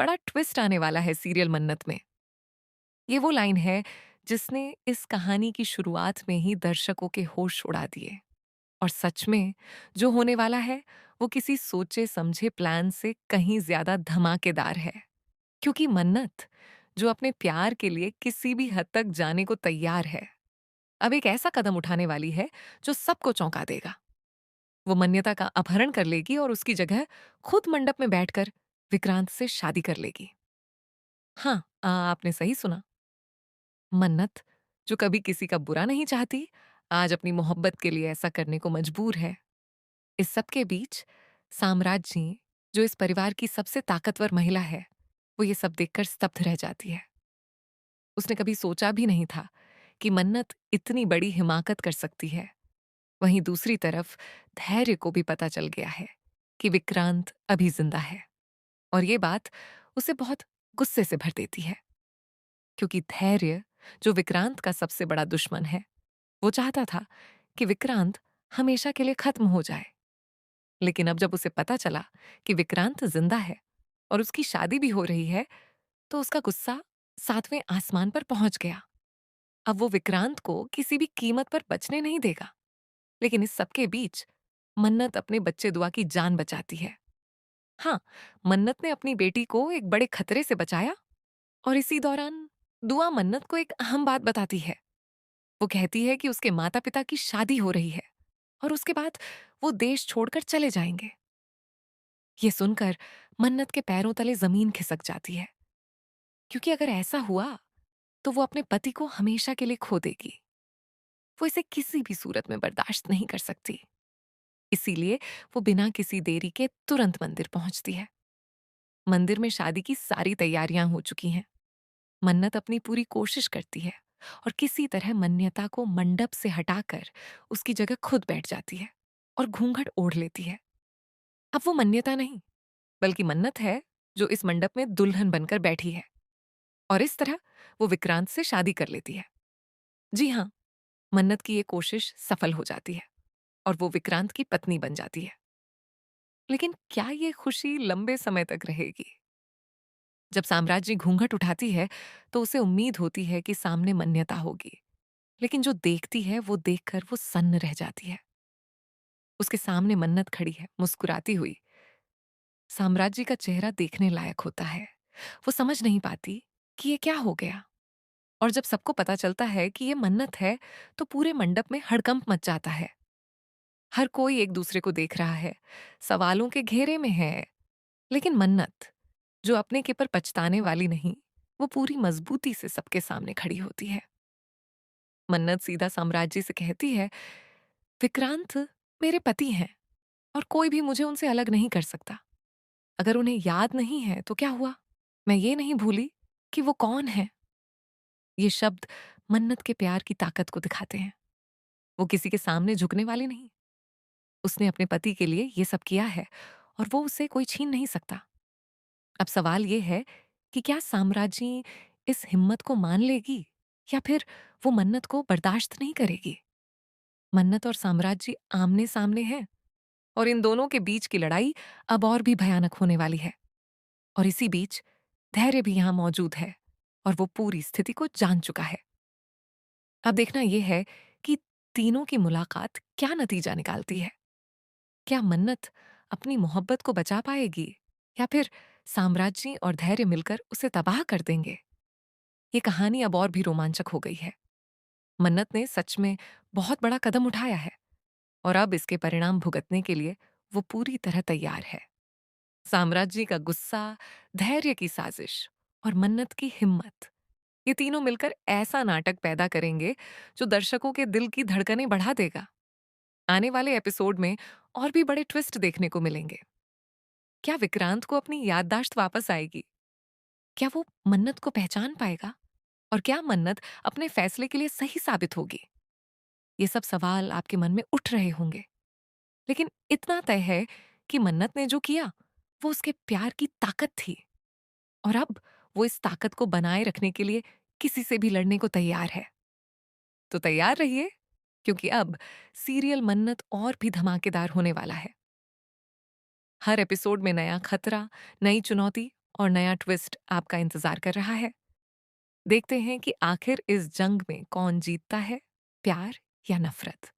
बड़ा ट्विस्ट आने वाला है सीरियल मन्नत में। ये वो लाइन है जिसने इस कहानी की शुरुआत में ही दर्शकों के होश उड़ा दिए। और सच में जो होने वाला है वो किसी सोचे समझे प्लान से कहीं ज्यादा धमाकेदार है। क्योंकि मन्नत, जो अपने प्यार के लिए किसी भी हद तक जाने को तैयार है, अब एक ऐसा कदम उठाने वाली है जो सबको चौंका देगा। वो मन्यता का अपहरण कर लेगी और उसकी जगह खुद मंडप में बैठकर विक्रांत से शादी कर लेगी। हाँ, आपने सही सुना। मन्नत, जो कभी किसी का बुरा नहीं चाहती, आज अपनी मोहब्बत के लिए ऐसा करने को मजबूर है। इस सब के बीच साम्राज्य, जो इस परिवार की सबसे ताकतवर महिला है, वो ये सब देखकर स्तब्ध रह जाती है। उसने कभी सोचा भी नहीं था कि मन्नत इतनी बड़ी हिमाकत कर सकती है। वहीं दूसरी तरफ धैर्य को भी पता चल गया है कि विक्रांत अभी जिंदा है। और ये बात उसे बहुत गुस्से से भर देती है। क्योंकि धैर्य, जो विक्रांत का सबसे बड़ा दुश्मन है, वो चाहता था कि विक्रांत हमेशा के लिए खत्म हो जाए। लेकिन अब जब उसे पता चला कि विक्रांत जिंदा है और उसकी शादी भी हो रही है, तो उसका गुस्सा सातवें आसमान पर पहुंच गया। अब वो विक्रांत को किसी भी कीमत पर बचने नहीं देगा। लेकिन इस सबके बीच मन्नत अपने बच्चे दुआ की जान बचाती है। हाँ, मन्नत ने अपनी बेटी को एक बड़े खतरे से बचाया। और इसी दौरान दुआ मन्नत को एक अहम बात बताती है। वो कहती है कि उसके माता पिता की शादी हो रही है और उसके बाद वो देश छोड़कर चले जाएंगे। ये सुनकर मन्नत के पैरों तले जमीन खिसक जाती है। क्योंकि अगर ऐसा हुआ तो वो अपने पति को हमेशा के लिए खो देगी। वो इसे किसी भी सूरत में बर्दाश्त नहीं कर सकती। इसीलिए वो बिना किसी देरी के तुरंत मंदिर पहुंचती है। मंदिर में शादी की सारी तैयारियां हो चुकी हैं। मन्नत अपनी पूरी कोशिश करती है और किसी तरह मन्यता को मंडप से हटाकर उसकी जगह खुद बैठ जाती है और घूंघट ओढ़ लेती है। अब वो मन्यता नहीं, बल्कि मन्नत है, जो इस मंडप में दुल्हन बनकर बैठी है। और इस तरह वो विक्रांत से शादी कर लेती है। जी हाँ, मन्नत की ये कोशिश सफल हो जाती है और वो विक्रांत की पत्नी बन जाती है। लेकिन क्या ये खुशी लंबे समय तक रहेगी? जब साम्राज्य घूंघट उठाती है तो उसे उम्मीद होती है कि सामने मन्यता होगी। लेकिन जो देखती है वो देखकर वो सन्न रह जाती है। उसके सामने मन्नत खड़ी है, मुस्कुराती हुई। साम्राज्य का चेहरा देखने लायक होता है। वो समझ नहीं पाती कि ये क्या हो गया। और जब सबको पता चलता है कि ये मन्नत है, तो पूरे मंडप में हड़कंप मच जाता है। हर कोई एक दूसरे को देख रहा है, सवालों के घेरे में है। लेकिन मन्नत, जो अपने के पर पछताने वाली नहीं, वो पूरी मजबूती से सबके सामने खड़ी होती है। मन्नत सीधा साम्राज्य से कहती है, विक्रांत मेरे पति हैं और कोई भी मुझे उनसे अलग नहीं कर सकता। अगर उन्हें याद नहीं है तो क्या हुआ? मैं ये नहीं भूली कि वो कौन है। ये शब्द मन्नत के प्यार की ताकत को दिखाते हैं। वो किसी के सामने झुकने वाली नहीं। उसने अपने पति के लिए ये सब किया है और वो उसे कोई छीन नहीं सकता। अब सवाल ये है कि क्या साम्राज्य इस हिम्मत को मान लेगी या फिर वो मन्नत को बर्दाश्त नहीं करेगी। मन्नत और साम्राज्य आमने सामने हैं और इन दोनों के बीच की लड़ाई अब और भी भयानक होने वाली है। और इसी बीच धैर्य भी यहां मौजूद है और वो पूरी स्थिति को जान चुका है। अब देखना यह है कि तीनों की मुलाकात क्या नतीजा निकालती है। क्या मन्नत अपनी मोहब्बत को बचा पाएगी या फिर साम्राज्य और धैर्य मिलकर उसे तबाह कर देंगे। ये कहानी अब और भी रोमांचक हो गई है। मन्नत ने सच में बहुत बड़ा कदम उठाया है और अब इसके परिणाम भुगतने के लिए वो पूरी तरह तैयार है। साम्राज्य का गुस्सा, धैर्य की साजिश और मन्नत की हिम्मत, ये तीनों मिलकर ऐसा नाटक पैदा करेंगे जो दर्शकों के दिल की धड़कनें बढ़ा देगा। आने वाले एपिसोड में और भी बड़े ट्विस्ट देखने को मिलेंगे। क्या विक्रांत को अपनी याददाश्त वापस आएगी? क्या वो मन्नत को पहचान पाएगा? और क्या मन्नत अपने फैसले के लिए सही साबित होगी? ये सब सवाल आपके मन में उठ रहे होंगे। लेकिन इतना तय है कि मन्नत ने जो किया वो उसके प्यार की ताकत थी। और अब वो इस ताकत को बनाए रखने के लिए किसी से भी लड़ने को तैयार है। तो तैयार रहिए, क्योंकि अब सीरियल मन्नत और भी धमाकेदार होने वाला है। हर एपिसोड में नया खतरा, नई चुनौती और नया ट्विस्ट आपका इंतजार कर रहा है। देखते हैं कि आखिर इस जंग में कौन जीतता है, प्यार या नफरत।